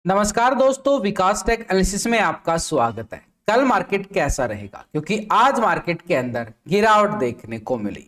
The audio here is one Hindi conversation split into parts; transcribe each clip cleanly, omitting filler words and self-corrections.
नमस्कार दोस्तों, विकास टेक एनालिसिस में आपका स्वागत है। कल मार्केट कैसा रहेगा, क्योंकि आज मार्केट के अंदर गिरावट देखने को मिली।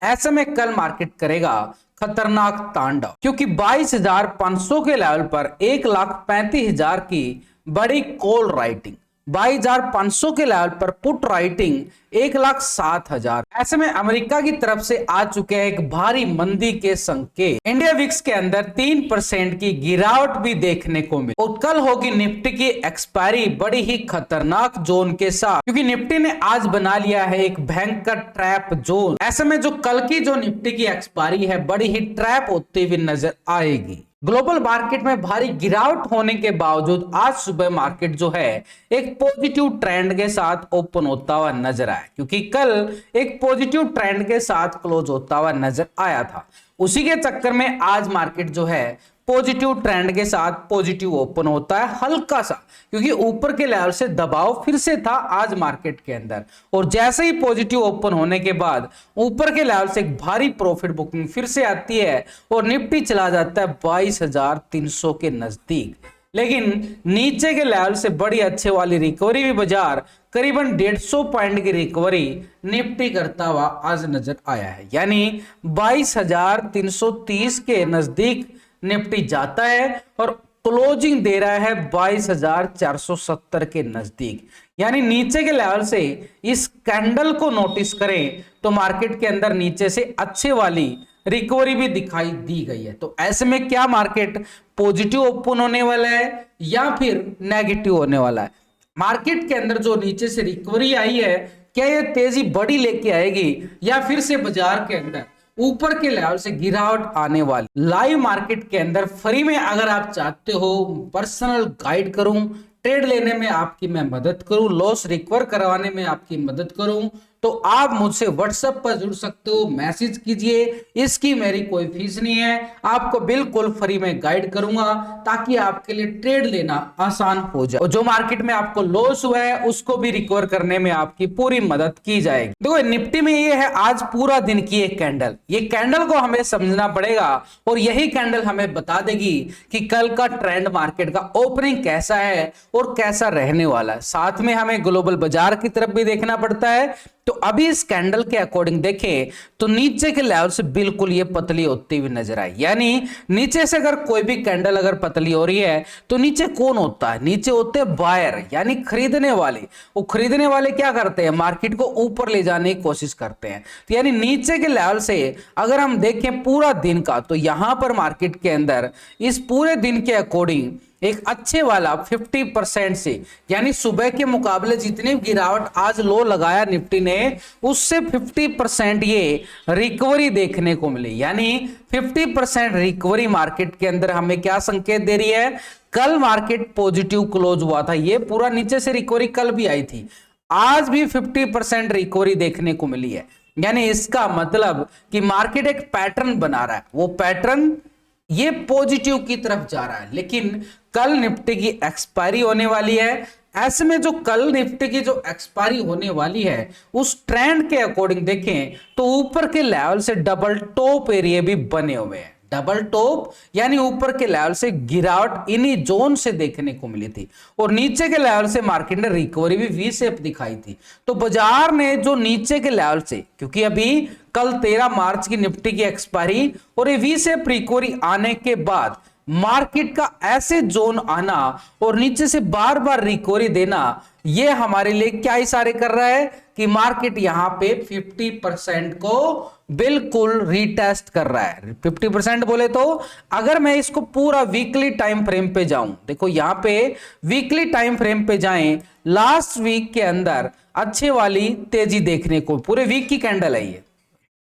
ऐसे में कल मार्केट करेगा खतरनाक तांडव, क्योंकि 22,500 के लेवल पर 1,35,000 की बड़ी कॉल राइटिंग, 22,500 के लेवल पर पुट राइटिंग 1,07,000। ऐसे में अमेरिका की तरफ से आ चुके हैं एक भारी मंदी के संकेत। इंडिया विक्स के अंदर 3% की गिरावट भी देखने को मिली और कल होगी निफ्टी की एक्सपायरी बड़ी ही खतरनाक जोन के साथ, क्योंकि निफ्टी ने आज बना लिया है एक भयंकर ट्रैप जोन। ऐसे में जो कल की जो निफ्टी की एक्सपायरी है बड़ी ही ट्रैप होती हुई नजर आएगी। ग्लोबल मार्केट में भारी गिरावट होने के बावजूद आज सुबह मार्केट जो है एक पॉजिटिव ट्रेंड के साथ ओपन होता हुआ नजर आया, क्योंकि कल एक पॉजिटिव ट्रेंड के साथ क्लोज होता हुआ नजर आया था। उसी के चक्कर में आज मार्केट जो है पॉजिटिव ट्रेंड के साथ पॉजिटिव ओपन होता है हल्का सा, क्योंकि ऊपर के लेवल से दबाव फिर से था आज मार्केट के अंदर। और जैसे ही पॉजिटिव ओपन होने के बाद ऊपर के लेवल से एक भारी प्रॉफिट बुकिंग फिर से आती है और निफ्टी चला जाता है 22,300 के नजदीक। लेकिन नीचे के लेवल से बड़ी अच्छे वाली रिकवरी भी बाजार करीबन 150 पॉइंट की रिकवरी निफ्टी करता हुआ आज नजर आया है, यानी 22,330 के नजदीक निफ्टी जाता है और क्लोजिंग दे रहा है 22,470 के नजदीक। यानी नीचे के लेवल से इस कैंडल को नोटिस करें तो मार्केट के अंदर नीचे से अच्छे वाली रिकवरी भी दिखाई दी गई है। तो ऐसे में क्या मार्केट पॉजिटिव ओपन होने वाला है या फिर नेगेटिव होने वाला है? मार्केट के अंदर जो नीचे से रिकवरी आई है, क्या ये तेजी बड़ी लेके आएगी या फिर से बाजार के अंदर ऊपर के लेवल से गिरावट आने वाली? लाइव मार्केट के अंदर फ्री में अगर आप चाहते हो पर्सनल गाइड करूं, ट्रेड लेने में आपकी मैं मदद करूं, लॉस रिकवर करवाने में आपकी मदद करूं, तो आप मुझसे व्हाट्सएप पर जुड़ सकते हो, मैसेज कीजिए। इसकी मेरी कोई फीस नहीं है, आपको बिल्कुल फ्री में गाइड करूंगा ताकि आपके लिए ट्रेड लेना आसान हो जाए और जो मार्केट में आपको लॉस हुआ है उसको भी रिकवर करने में आपकी पूरी मदद की जाएगी। देखो निफ्टी में ये है आज पूरा दिन की एक कैंडल, ये कैंडल को हमें समझना पड़ेगा और यही कैंडल हमें बता देगी कि कल का ट्रेंड मार्केट का ओपनिंग कैसा है और कैसा रहने वाला है। साथ में हमें ग्लोबल बाजार की तरफ भी देखना पड़ता है। तो अभी इस कैंडल के अकॉर्डिंग देखें तो नीचे के लेवल से बिल्कुल ये पतली होती हुई नजर आई, यानी नीचे से अगर कोई भी कैंडल अगर पतली हो रही है तो नीचे कौन होता है? नीचे होते हैं बायर, यानी खरीदने वाले। वो खरीदने वाले क्या करते हैं? मार्केट को ऊपर ले जाने की कोशिश करते हैं। तो यानी नीचे के लेवल से अगर हम देखें पूरा दिन का, तो यहां पर मार्केट के अंदर इस पूरे दिन के अकॉर्डिंग एक अच्छे वाला 50% से, यानी सुबह के मुकाबले जितनी गिरावट आज लो लगाया निफ्टी ने उससे 50% ये रिकवरी देखने को मिली। यानी 50% रिकवरी मार्केट के अंदर हमें क्या संकेत दे रही है? कल मार्केट पॉजिटिव क्लोज हुआ था, ये पूरा नीचे से रिकवरी कल भी आई थी, आज भी 50% रिकवरी देखने को मिली है। यानी इसका मतलब कि मार्केट एक पैटर्न बना रहा है, वो पैटर्न ये पॉजिटिव की तरफ जा रहा है। लेकिन कल निफ्टी की एक्सपायरी होने वाली है। ऐसे में जो कल निफ्टी की जो एक्सपायरी होने वाली है उस ट्रेंड के अकॉर्डिंग देखें तो ऊपर के लेवल से डबल टॉप एरिया भी बने हुए हैं। डबल टॉप यानी ऊपर के लेवल से गिरावट इन्हीं जोन से देखने को मिली थी और नीचे के लेवल से मार्केट ने रिकवरी भी वी शेप दिखाई थी। तो बाजार ने जो नीचे के लेवल से, क्योंकि अभी कल 13 मार्च की निफ्टी की एक्सपायरी और ये वी शेप रिकवरी आने के बाद मार्केट का ऐसे जोन आना और नीचे से बार बार रिकवरी देना, ये हमारे लिए क्या इशारे कर रहा है कि मार्केट यहां पे 50% को बिल्कुल रीटेस्ट कर रहा है। 50% बोले तो अगर मैं इसको पूरा वीकली टाइम फ्रेम पे जाऊं, देखो यहां पे वीकली टाइम फ्रेम पे जाएं, लास्ट वीक के अंदर अच्छे वाली तेजी देखने को, पूरे वीक की कैंडल है ये,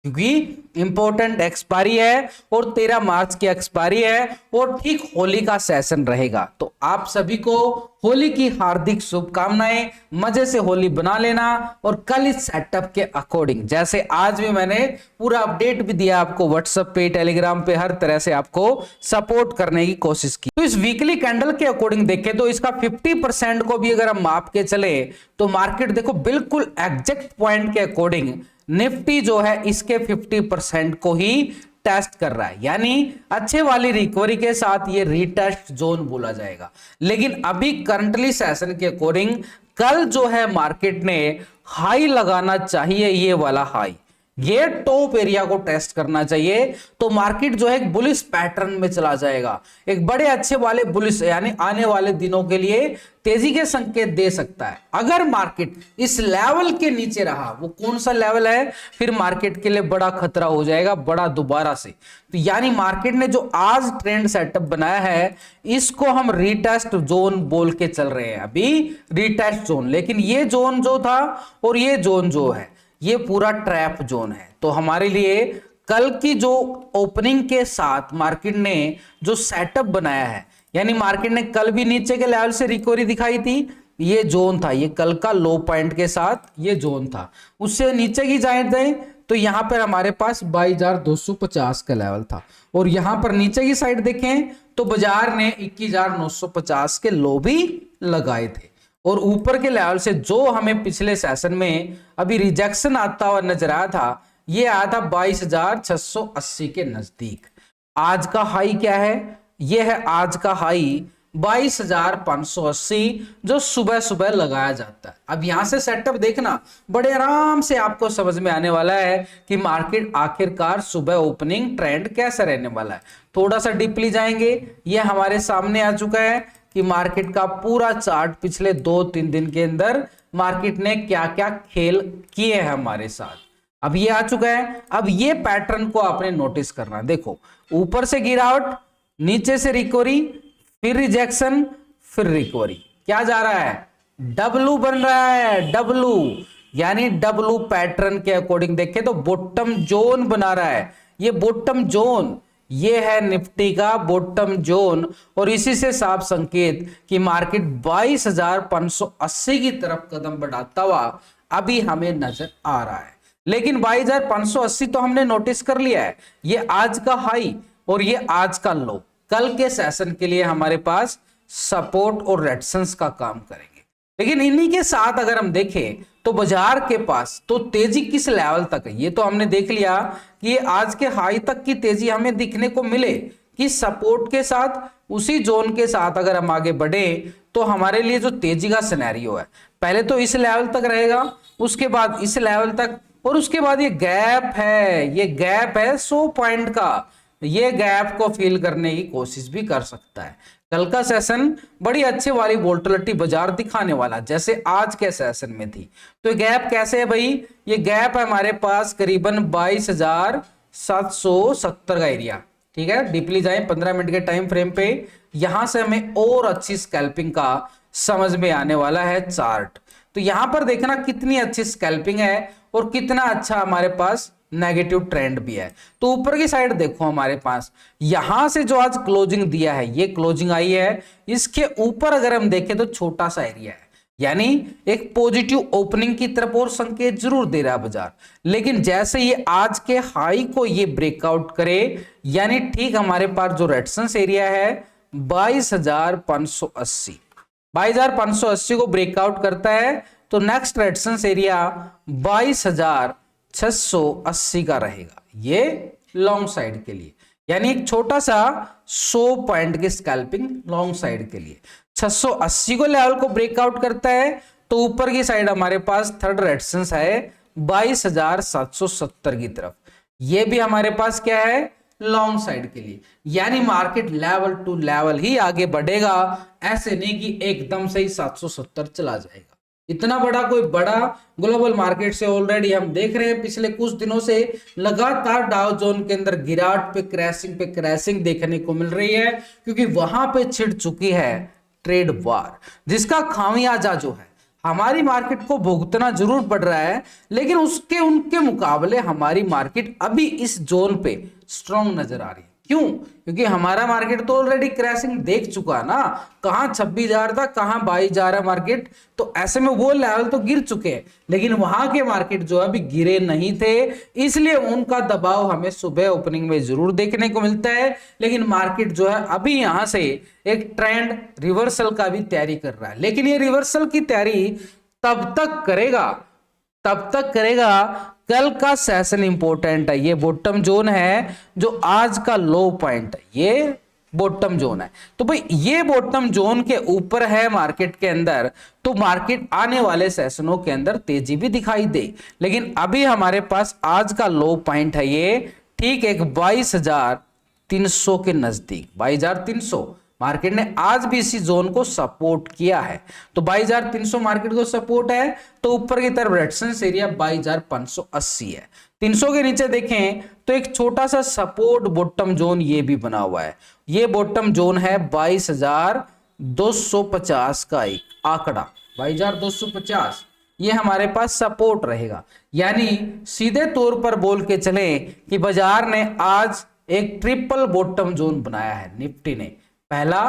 क्योंकि इंपॉर्टेंट एक्सपायरी है और 13 मार्च की एक्सपायरी है और ठीक होली का सेशन रहेगा। तो आप सभी को होली की हार्दिक शुभकामनाएं, मजे से होली बना लेना और कल इस सेटअप के अकॉर्डिंग, जैसे आज भी मैंने पूरा अपडेट भी दिया आपको व्हाट्सएप पे, टेलीग्राम पे, हर तरह से आपको सपोर्ट करने की कोशिश की। तो इस वीकली कैंडल के अकॉर्डिंग देखें तो इसका 50% को भी अगर हम माप के चले तो मार्केट देखो बिल्कुल एग्जैक्ट पॉइंट के अकॉर्डिंग निफ्टी जो है इसके 50% को ही टेस्ट कर रहा है, यानी अच्छे वाली रिकवरी के साथ ये रीटेस्ट जोन बोला जाएगा। लेकिन अभी करंटली सेशन के अकॉर्डिंग कल जो है मार्केट ने हाई लगाना चाहिए, ये वाला हाई, ये टॉप एरिया को टेस्ट करना चाहिए, तो मार्केट जो है एक बुलिश पैटर्न में चला जाएगा, एक बड़े अच्छे वाले बुलिश, यानी आने वाले दिनों के लिए तेजी के संकेत दे सकता है। अगर मार्केट इस लेवल के नीचे रहा, वो कौन सा लेवल है, फिर मार्केट के लिए बड़ा खतरा हो जाएगा, बड़ा दोबारा से। तो यानी मार्केट ने जो आज ट्रेंड सेटअप बनाया है, इसको हम रीटेस्ट जोन बोल के चल रहे हैं, अभी रीटेस्ट जोन। लेकिन ये जोन जो था और ये जोन जो है, ये पूरा ट्रैप जोन है। तो हमारे लिए कल की जो ओपनिंग के साथ मार्केट ने जो सेटअप बनाया है, यानी मार्केट ने कल भी नीचे के लेवल से रिकवरी दिखाई थी, ये जोन था, ये कल का लो पॉइंट के साथ ये जोन था, उससे नीचे की जाए थे तो यहां पर हमारे पास 22,250 का लेवल था, और यहां पर नीचे की साइड देखें तो बाजार ने 21,950 के लो भी लगाए थे। और ऊपर के लेवल से जो हमें पिछले सेशन में अभी रिजेक्शन आता हुआ नजर आया था, ये आया था 22,680 के नजदीक। आज का हाई क्या है, ये है आज का हाई 22,580, जो सुबह सुबह लगाया जाता है। अब यहां से सेटअप देखना, बड़े आराम से आपको समझ में आने वाला है कि मार्केट आखिरकार सुबह ओपनिंग ट्रेंड कैसा रहने वाला है। थोड़ा सा डीपली जाएंगे, ये हमारे सामने आ चुका है कि मार्केट का पूरा चार्ट पिछले 2-3 दिन के अंदर मार्केट ने क्या क्या खेल किए हैं हमारे साथ। अब ये आ चुका है। अब ये पैटर्न को आपने नोटिस करना, देखो ऊपर से गिरावट, नीचे से रिकवरी, फिर रिजेक्शन, फिर रिकवरी, क्या जा रहा है, डब्लू बन रहा है, डब्लू, यानी डब्लू पैटर्न के अकॉर्डिंग देखें तो बॉटम जोन बना रहा है। ये बॉटम जोन, ये है निफ्टी का बॉटम जोन, और इसी से साफ संकेत कि मार्केट 22,580 की तरफ कदम बढ़ाता हुआ अभी हमें नजर आ रहा है। लेकिन 22,580 तो हमने नोटिस कर लिया है, ये आज का हाई और ये आज का लो कल के सेशन के लिए हमारे पास सपोर्ट और रेजिस्टेंस का काम करेंगे। लेकिन इन्हीं के साथ अगर हम देखें तो बाजार के पास तो तेजी किस लेवल तक है, ये तो हमने देख लिया कि ये आज के हाई तक की तेजी हमें दिखने को मिले कि सपोर्ट के साथ, उसी जोन के साथ अगर हम आगे बढ़े तो हमारे लिए जो तेजी का सिनेरियो है, पहले तो इस लेवल तक रहेगा, उसके बाद इस लेवल तक, और उसके बाद ये गैप है, ये गैप है 100 पॉइंट का, ये गैप को फिल करने की कोशिश भी कर सकता है। कल का सेशन बड़ी अच्छी वाली वोलेटिलिटी बाजार दिखाने वाला, जैसे आज के सेशन में थी। तो गैप कैसे है भाई, ये गैप है हमारे पास करीबन 22,770 का एरिया, ठीक है। डीपली जाए 15 मिनट के टाइम फ्रेम पे, यहां से हमें और अच्छी स्कैल्पिंग का समझ में आने वाला है चार्ट। तो यहां पर देखना कितनी अच्छी स्कैल्पिंग है और कितना अच्छा हमारे पास नेगेटिव ट्रेंड भी है। तो ऊपर की साइड देखो हमारे पास यहां से जो आज क्लोजिंग दिया है, ये क्लोजिंग आई है, इसके ऊपर अगर हम देखें तो छोटा सा एरिया है, यानी एक पॉजिटिव ओपनिंग की तरफ और संकेत जरूर दे रहा है बाजार। लेकिन जैसे ये आज के हाई को ये ब्रेकआउट करे, यानी ठीक हमारे पास जो रेजिस्टेंस एरिया है 22,580, 22,580 को ब्रेकआउट करता है तो नेक्स्ट रेजिस्टेंस एरिया 22,680 का रहेगा, ये लॉन्ग साइड के लिए, यानी एक छोटा सा 100 पॉइंट की स्कैल्पिंग लॉन्ग साइड के लिए। 680 को लेवल को ब्रेकआउट करता है तो ऊपर की साइड हमारे पास थर्ड रेजिस्टेंस है 22,770 की तरफ, ये भी हमारे पास क्या है, लॉन्ग साइड के लिए। यानी मार्केट लेवल टू लेवल ही आगे बढ़ेगा, ऐसे नहीं कि एकदम से ही 770 चला जाएगा। इतना बड़ा कोई बड़ा ग्लोबल मार्केट से ऑलरेडी हम देख रहे हैं पिछले कुछ दिनों से लगातार डाउ जोन के अंदर गिरावट पे क्रैशिंग देखने को मिल रही है, क्योंकि वहां पे छिड़ चुकी है ट्रेड वार, जिसका खामियाजा जो है हमारी मार्केट को भुगतना जरूर पड़ रहा है। लेकिन उनके मुकाबले हमारी मार्केट अभी इस जोन पे स्ट्रॉन्ग नजर आ रही है। क्यों? क्योंकि हमारा मार्केट तो ऑलरेडी क्रैशिंग देख चुका है ना, कहां 26,000 था, कहां 22,000 मार्केट, तो ऐसे में वो लेवल तो गिर चुके हैं। लेकिन वहां के मार्केट जो अभी गिरे नहीं थे, इसलिए उनका दबाव हमें सुबह ओपनिंग में जरूर देखने को मिलता है। लेकिन मार्केट जो है अभी यहां से एक ट्रेंड रिवर्सल का भी तैयारी कर रहा है, लेकिन ये रिवर्सल की तैयारी तब तक करेगा कल का सेशन इंपॉर्टेंट है, ये बॉटम जोन है जो आज का लो पॉइंट है, ये बॉटम जोन है। तो भाई ये बॉटम जोन के ऊपर है मार्केट के अंदर, तो मार्केट आने वाले सेशनों के अंदर तेजी भी दिखाई दे। लेकिन अभी हमारे पास आज का लो पॉइंट है ये, ठीक एक 22,300 के नजदीक, 22,300 मार्केट ने आज भी इसी जोन को सपोर्ट किया है। तो 22,300 मार्केट को सपोर्ट है, तो ऊपर की तरफ रेजिस्टेंस एरिया 22,580 है। 300 के नीचे देखें तो एक छोटा सा सपोर्ट बॉटम जोन ये भी बना हुआ है, ये बॉटम जोन है 22,250 का एक आंकड़ा, 22,250 ये हमारे पास सपोर्ट रहेगा। यानी सीधे तौर पर बोल के चले कि बाजार ने आज एक ट्रिपल बॉटम जोन बनाया है, निफ्टी ने पहला,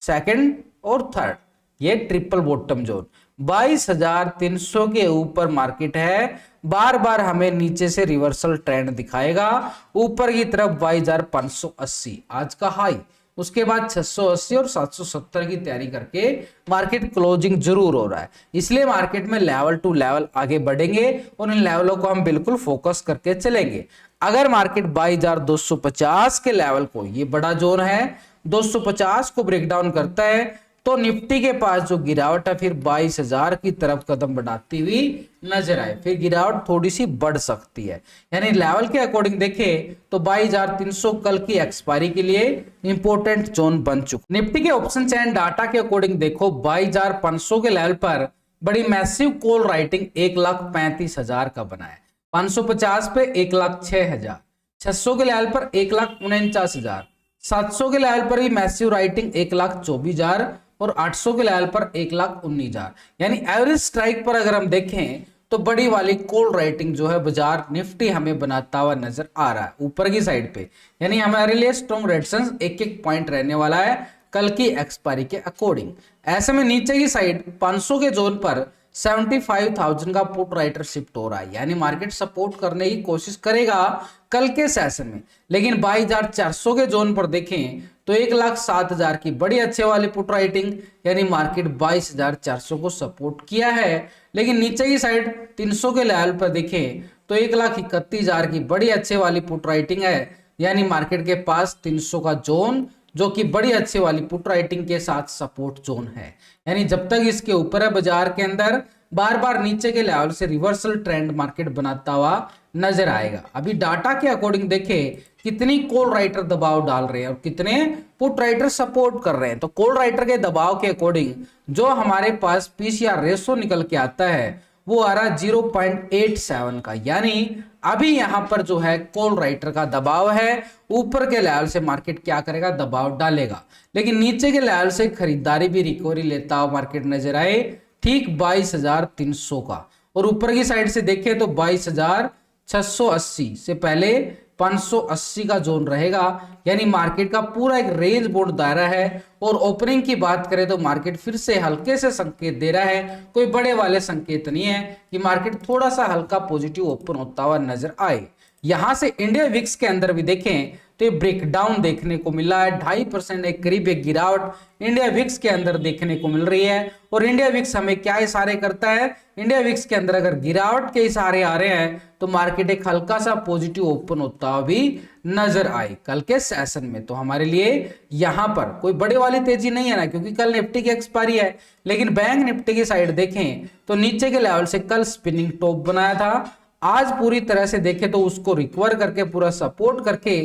सेकंड और थर्ड, ये ट्रिपल बॉटम जोन 22,300 के ऊपर मार्केट है, बार बार हमें नीचे से रिवर्सल ट्रेंड दिखाएगा, ऊपर की तरफ 22,580 आज का हाई, उसके बाद 680 और 770 की तैयारी करके मार्केट क्लोजिंग जरूर हो रहा है। इसलिए मार्केट में लेवल टू लेवल आगे बढ़ेंगे और इन लेवलों को हम बिल्कुल फोकस करके चलेंगे। अगर मार्केट 22,250 के लेवल को, ये बड़ा जोन है, 250 को ब्रेक डाउन करता है तो निफ्टी के पास जो गिरावट है फिर 22,000 की तरफ कदम बढ़ाती हुई नजर आए, फिर गिरावट थोड़ी सी बढ़ सकती है। यानी लेवल के अकॉर्डिंग देखें तो 22,300 कल की एक्सपायरी के लिए इंपॉर्टेंट जोन बन चुका। निफ्टी के ऑप्शन चैन डाटा के अकॉर्डिंग देखो 22,500 के लेवल पर बड़ी मैसिव कॉल राइटिंग 1,35,000 का बना है, 550 पे 1,06,000, 600 के लेवल पर 1,49,000, 700 के लेवल पर भी मैसिव राइटिंग 1,24,000 और 800 के लेवल पर 1,19,000। यानी एवरेज स्ट्राइक पर अगर हम देखें तो बड़ी वाली कॉल राइटिंग जो है बाजार निफ्टी हमें बनाता हुआ नजर आ रहा है ऊपर की साइड पे। यानी हमारे लिए स्ट्रॉन्ग रेजिस्टेंस एक एक पॉइंट रहने वाला है कल की एक्सपायरी के अकॉर्डिंग। ऐसे में नीचे की साइड 500 के जोन पर 75,000 का पुट राइटर शिफ्ट हो रहा है, यानी मार्केट सपोर्ट करने की कोशिश करेगा कल के सेशन में। लेकिन 22,400 के जोन पर देखें तो 1,07,000 की बड़ी अच्छे वाली पुट राइटिंग, यानी मार्केट 22,400 को सपोर्ट किया है। लेकिन नीचे की साइड 300 के लेवल पर देखें तो 1,31,000 की बड़ी अच्छे वाली पुट राइटिंग है, यानी मार्केट के पास 300 का जोन जो कि बड़ी अच्छी वाली पुट राइटिंग के साथ सपोर्ट जोन है। यानी जब तक इसके ऊपर है बाजार के अंदर बार बार नीचे के लेवल से रिवर्सल ट्रेंड मार्केट बनाता हुआ नजर आएगा। अभी डाटा के अकॉर्डिंग देखें कितनी कॉल राइटर दबाव डाल रहे हैं और कितने पुट राइटर सपोर्ट कर रहे हैं। तो कॉल राइटर के दबाव के अकॉर्डिंग जो हमारे पास पीसीआर रेशो निकल के आता है वो आ रहा 0.87 का, यानी अभी यहां पर जो है कॉल राइटर का दबाव है, ऊपर के लेवल से मार्केट क्या करेगा, दबाव डालेगा। लेकिन नीचे के लेवल से खरीदारी भी रिकवरी लेता हुआ मार्केट नजर आए, ठीक 22,300 का, और ऊपर की साइड से देखें तो 22,680 से पहले 580 का जोन रहेगा। यानी मार्केट का पूरा एक रेंज बोर्ड दायरा है। और ओपनिंग की बात करें तो मार्केट फिर से हल्के से संकेत दे रहा है, कोई बड़े वाले संकेत नहीं है कि मार्केट थोड़ा सा हल्का पॉजिटिव ओपन होता हुआ नजर आए। यहां से इंडिया विक्स के अंदर भी देखें तो ये ब्रेकडाउन देखने को मिला है, 2.5% एक करीब एक गिरावट इंडिया विक्स के अंदर देखने को मिल रही है। और इंडिया विक्स हमें क्या इशारे करता है, इंडिया विक्स के अंदर अगर गिरावट के इशारे आ रहे हैं तो मार्केट एक हल्का सा पॉजिटिव ओपन होता हुआ भी नजर आए कल के सेशन में। तो हमारे लिए यहां पर कोई बड़े वाली तेजी नहीं है ना, क्योंकि कल निफ्टी की एक्सपायरी है। लेकिन बैंक निफ्टी की साइड देखें तो नीचे के लेवल से कल स्पिनिंग टॉप बनाया था, आज पूरी तरह से देखें तो उसको रिकवर करके पूरा सपोर्ट करके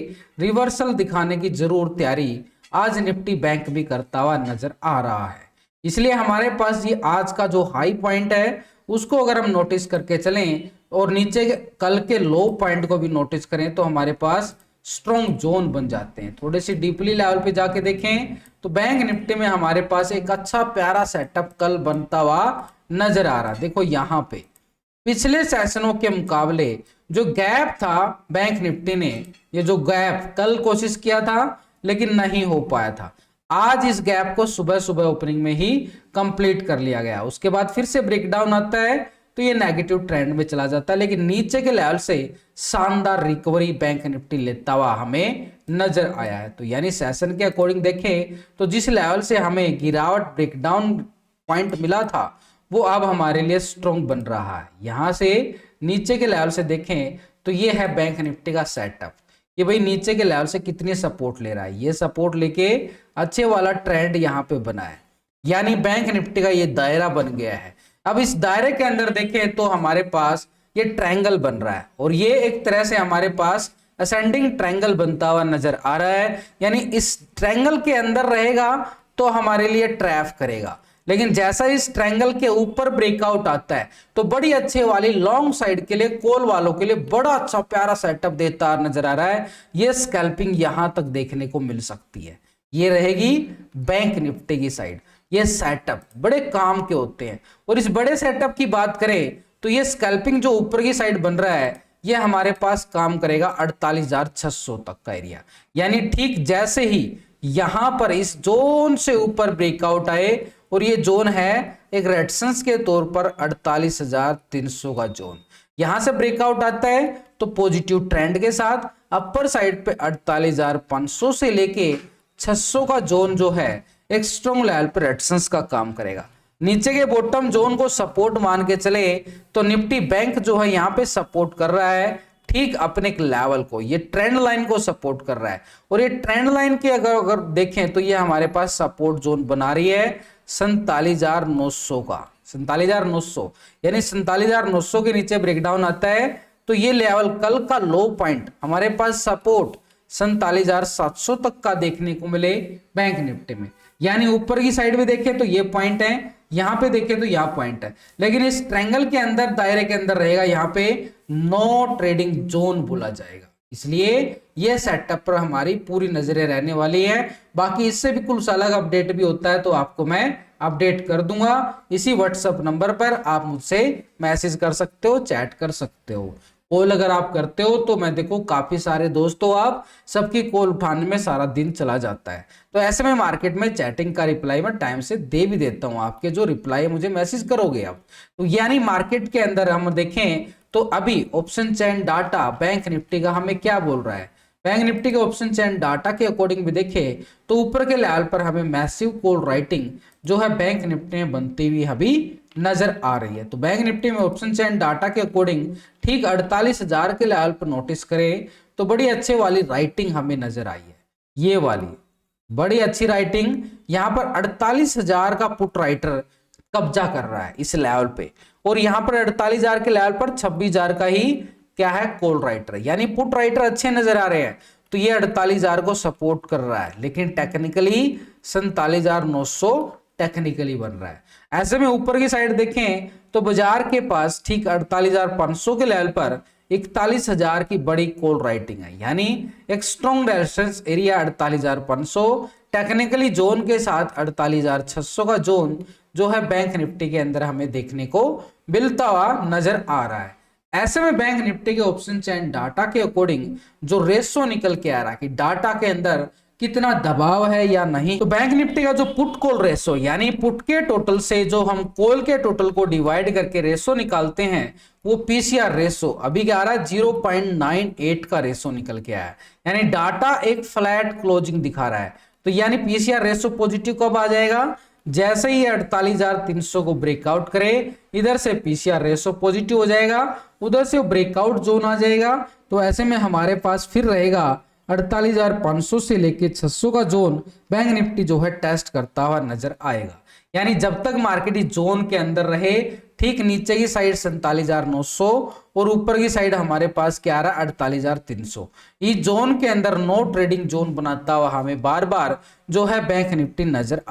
रिवर्सल दिखाने की जरूर तैयारी आज निफ्टी बैंक भी करता हुआ नजर आ रहा है। इसलिए हमारे पास ये आज का जो हाई पॉइंट है उसको अगर हम नोटिस करके चलें और नीचे कल के लो पॉइंट को भी नोटिस करें तो हमारे पास स्ट्रॉन्ग जोन बन जाते हैं। थोड़े से डीपली लेवल पे जाके देखें तो बैंक निफ्टी में हमारे पास एक अच्छा प्यारा सेटअप कल बनता हुआ नजर आ रहा। देखो यहाँ पे पिछले सेशनों के मुकाबले जो गैप था बैंक निफ्टी ने, ये जो गैप कल कोशिश किया था लेकिन नहीं हो पाया था, आज इस गैप को सुबह सुबह ओपनिंग में ही कंप्लीट कर लिया गया। उसके बाद फिर से ब्रेकडाउन आता है तो ये नेगेटिव ट्रेंड में चला जाता है। लेकिन नीचे के लेवल से शानदार रिकवरी बैंक निफ्टी लेता हुआ हमें नजर आया है। तो यानी सेशन के अकॉर्डिंग देखें तो जिस लेवल से हमें गिरावट ब्रेकडाउन पॉइंट मिला था वो अब हमारे लिए स्ट्रॉन्ग बन रहा है। यहां से नीचे के लेवल से देखें तो ये है बैंक निफ्टी का सेटअप। ये भाई नीचे के लेवल से कितनी सपोर्ट ले रहा है, ये सपोर्ट लेके अच्छे वाला ट्रेंड यहाँ पे बना है, यानी बैंक निफ्टी का ये दायरा बन गया है। अब इस दायरे के अंदर देखें तो हमारे पास ये ट्रायंगल बन रहा है और ये एक तरह से हमारे पास असेंडिंग ट्रायंगल बनता हुआ नजर आ रहा है, यानी इस ट्रायंगल के अंदर रहेगा तो हमारे लिए ट्रैप करेगा, लेकिन जैसा इस ट्रायंगल के ऊपर ब्रेकआउट आता है तो बड़ी अच्छे वाली लॉन्ग साइड के लिए कॉल वालों के लिए बड़ा अच्छा प्यारा सेटअप देता नजर आ रहा है। ये स्कैल्पिंग यहां तक देखने को मिल सकती है। ये रहेगी बैंक निफ्टी की साइड। ये सेटअप बड़े काम के होते हैं और इस बड़े सेटअप की बात करें तो ये स्कैल्पिंग जो ऊपर की साइड बन रहा है ये हमारे पास काम करेगा 48,600 तक का एरिया, यानी ठीक जैसे ही यहां पर इस जोन से ऊपर ब्रेकआउट आए और ये जोन है एक रेजिस्टेंस के तौर पर 48,300 का जोन, यहां से ब्रेकआउट आता है तो पॉजिटिव ट्रेंड के साथ अपर साइड पे 48,500 से लेके 600 का जोन जो है एक स्ट्रॉन्ग लेवल पर रेजिस्टेंस का काम करेगा। नीचे के बॉटम जोन को सपोर्ट मान के चले तो निफ्टी बैंक जो है यहाँ पे सपोर्ट कर रहा है ठीक अपने एक लेवल को, ये ट्रेंड लाइन को सपोर्ट कर रहा है और ये ट्रेंड लाइन के अगर देखें तो ये हमारे पास सपोर्ट जोन बना रही है 47,900 का, 47,900, यानी 47,900 के नीचे ब्रेकडाउन आता है तो ये लेवल कल का लो पॉइंट हमारे पास सपोर्ट 47,700 तक का देखने को मिले बैंक निफ्टी में, यानी ऊपर की साइड में देखें तो ये पॉइंट है, यहां पे देखें तो यह पॉइंट है, लेकिन इस ट्रायंगल के अंदर दायरे के अंदर रहेगा यहाँ पे नो ट्रेडिंग जोन बोला जाएगा, इसलिए ये सेटअप पर हमारी पूरी नजरें रहने वाली है। बाकी इससे भी कुछ अलग अपडेट भी होता है तो आपको मैं अपडेट कर दूंगा। इसी व्हाट्सएप नंबर पर आप मुझसे मैसेज कर सकते हो, चैट कर सकते हो। कॉल अगर आप करते हो तो मैं देखो काफी सारे दोस्त हो आप, सबकी कॉल उठाने में सारा दिन चला जाता है, तो ऐसे में मार्केट में चैटिंग का रिप्लाई मैं टाइम से दे भी देता हूं। आपके जो रिप्लाई मुझे मैसेज करोगे आप, तो यानी मार्केट के अंदर हम देखें तो अभी option chain data bank Nifty का हमें क्या बोल रहा है, बैंक निफ्टी के ऑप्शन चेन डाटा के अकॉर्डिंग भी देखें तो ऊपर के लेवल पर हमें मैसिव कॉल राइटिंग जो है बैंक निफ्टी में बनती हुई अभी नजर आ रही है। तो बैंक निफ्टी में ऑप्शन चेन डाटा के अकॉर्डिंग ठीक 48,000 के लेवल पर नोटिस करें तो बड़ी अच्छे वाली राइटिंग हमें नजर आई है, ये वाली बड़ी अच्छी राइटिंग। यहाँ पर 48,000 का पुट राइटर कब्जा कर रहा है इस लेवल पे और यहाँ पर 48,000 के लेवल पर 26,000 का ही क्या है कॉल राइटर, यानी पुट राइटर अच्छे नजर आ रहे हैं तो ये 48,000 को सपोर्ट कर रहा है, लेकिन टेक्निकली 47,900 टेक्निकली बन रहा है। ऐसे में ऊपर की साइड देखें तो बाजार के पास ठीक 48,500 के लेवल पर 41,000 की बड़ी कॉल राइटिंग है, यानी एक strong resistance area 48,500 technically zone के साथ 48,600 का जोन जो है बैंक निफ्टी के अंदर हमें देखने को मिलता हुआ नजर आ रहा है। ऐसे में बैंक निफ्टी के ऑप्शन चेन डाटा के अकॉर्डिंग जो रेशो निकल के आ रहा है कि डाटा के अंदर कितना दबाव है या नहीं, तो बैंक निफ्टी का जो पुट कॉल रेशो यानी पुट के टोटल से जो हम कॉल के टोटल को डिवाइड करके रेशो निकालते हैं वो पीसीआर रेशो अभी क्या आ रहा है 0.98 का रेशो निकल के आया है, यानी डाटा एक फ्लैट क्लोजिंग दिखा रहा है। तो यानी पीसीआर रेशो पॉजिटिव कब आ जाएगा, जैसे ही 48,300 को ब्रेकआउट करे इधर से पीसीआर रेशो पॉजिटिव हो जाएगा, उधर से ब्रेकआउट जोन आ जाएगा, तो ऐसे में हमारे पास फिर रहेगा 48,500 से लेके 600 का जोन बैंक निफ्टी जो है टेस्ट करता हुआ नजर आएगा। यानी जब तक मार्केट इस जोन के अंदर रहे ठीक नीचे की साइड 47,900 और ऊपर की साइड हमारे पास क्या आ रहा है 48,300, इस जोन के अंदर नो ट्रेडिंग जोन बनाता हुआ हमें बार बार जो है बैंक निफ्टी नजर